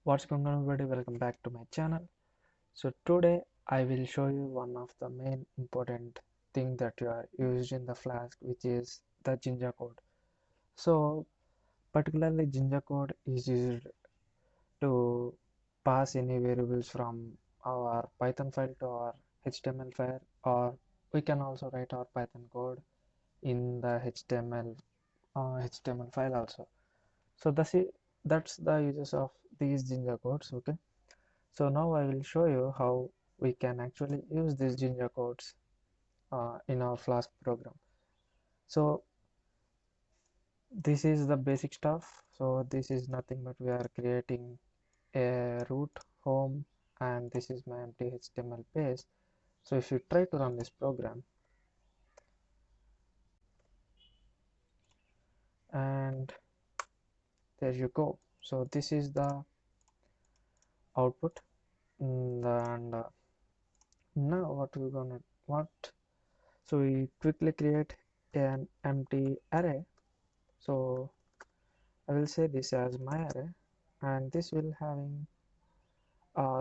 What's going on, everybody? Welcome back to my channel. So today I will show you one of the main important thing that you are used in the Flask, which is the Jinja code. So particularly Jinja code is used to pass any variables from our Python file to our HTML file, or we can also write our Python code in the HTML file also. So that's the uses of these Jinja codes. Okay. So now I will show you how we can actually use these Jinja codes in our Flask program. So this is the basic stuff. So this is nothing but we are creating a root home, and this is my empty HTML page. So if you try to run this program, and there you go. So this is the output. And now what so we quickly create an empty array. So I will say this as my array, and this will having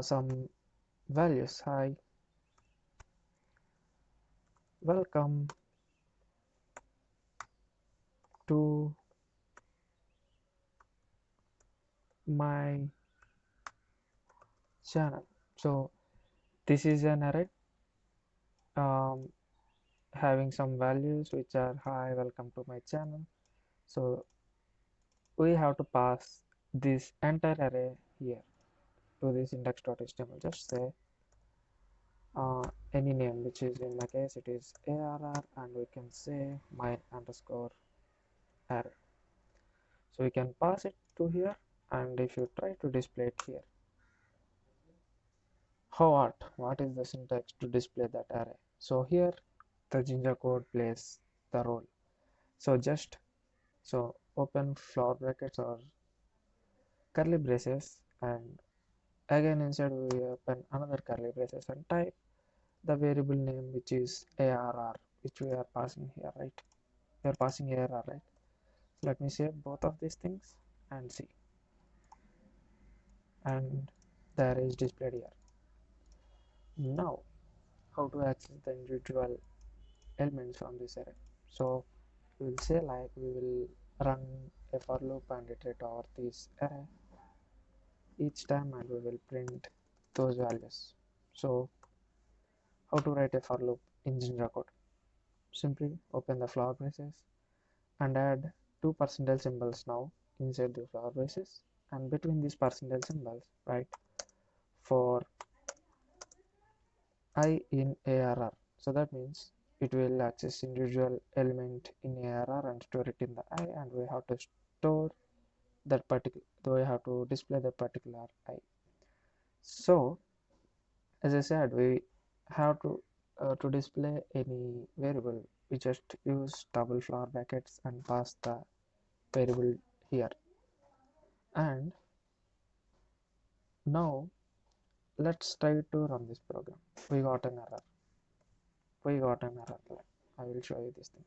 some values. Hi, welcome to my channel. So this is an array um, having some values which are hi, welcome to my channel. So we have to pass this entire array here to this index.html. Just say any name, which is in my case it is arr, and we can say my underscore array. So we can pass it to here, and if you try to display it here, what is the syntax to display that array? So here the Jinja code plays the role. So open flower brackets or curly braces, and again inside we open another curly braces and type the variable name, which is arr, which we are passing here, right? We are passing arr, right? Let me save both of these things and see, and the array is displayed here. Now how to access the individual elements from this array? So we will say like we will run a for loop and iterate over this array each time, and we will print those values. So how to write a for loop in Jinja code? Simply open the flower braces and add two percentage symbols now inside the flower braces, and between these percentage symbols write for I in arr. So that means it will access individual element in arr and store it in the I, and we have to store that particular, we have to display that particular I. So as I said, we have to display any variable, we just use double flower brackets and pass the variable here. And now let's try to run this program. We got an error. I will show you this thing.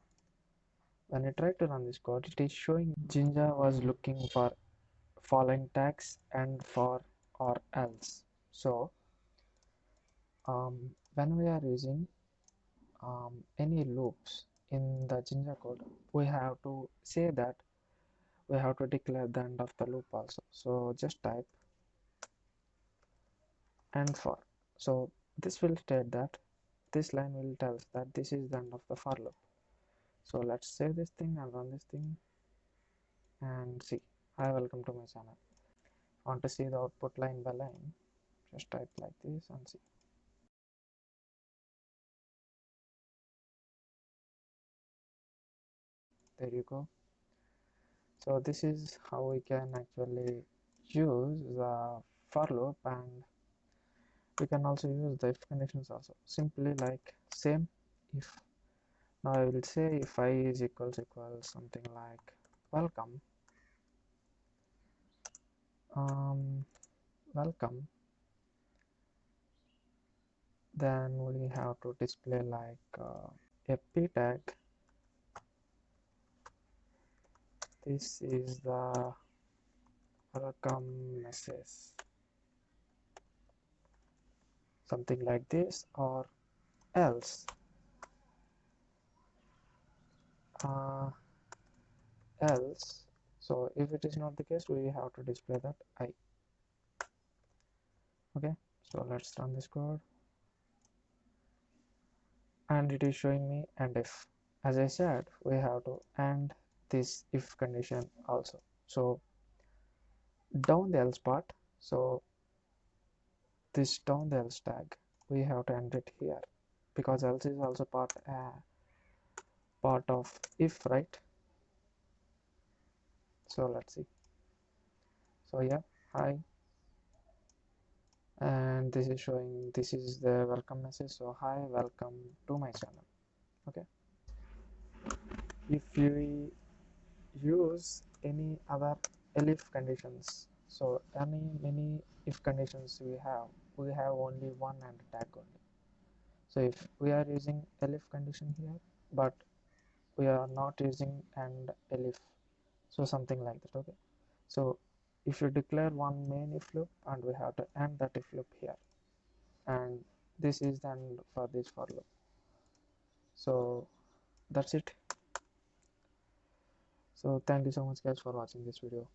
When I try to run this code, it is showing Jinja was looking for following tags and for or else. So when we are using any loops in the Jinja code, we have to say that we have to declare the end of the loop also. So just type and for. So this will state that this line will tell us that this is the end of the for loop. So let's save this thing and run this thing and see. Hi, welcome to my channel. Want to see the output line by line? Just type like this and see. There you go. So this is how we can actually use the for loop, and we can also use the if conditions also. Simply like same if. Now I will say if I is equals something like welcome, welcome, then we have to display like a p tag. This is the welcome message. something like this, or else uh, else. So if it is not the case, we have to display that I. Okay, so let's run this code, and it is showing me and if. As I said, we have to end this if condition also. So down the else part, so this down the else tag, we have to end it here, because else is also part of if, right? So let's see. So yeah, hi, and this is showing, this is the welcome message. So hi, welcome to my channel. Okay, if you use any other elif conditions, so many if conditions we have only one and tag only. So if we are using elif condition here, but we are not using and elif, so something like that. Okay, so if you declare one main if loop, and we have to end that if loop here, and this is the end for this for loop. So that's it. So thank you so much guys for watching this video.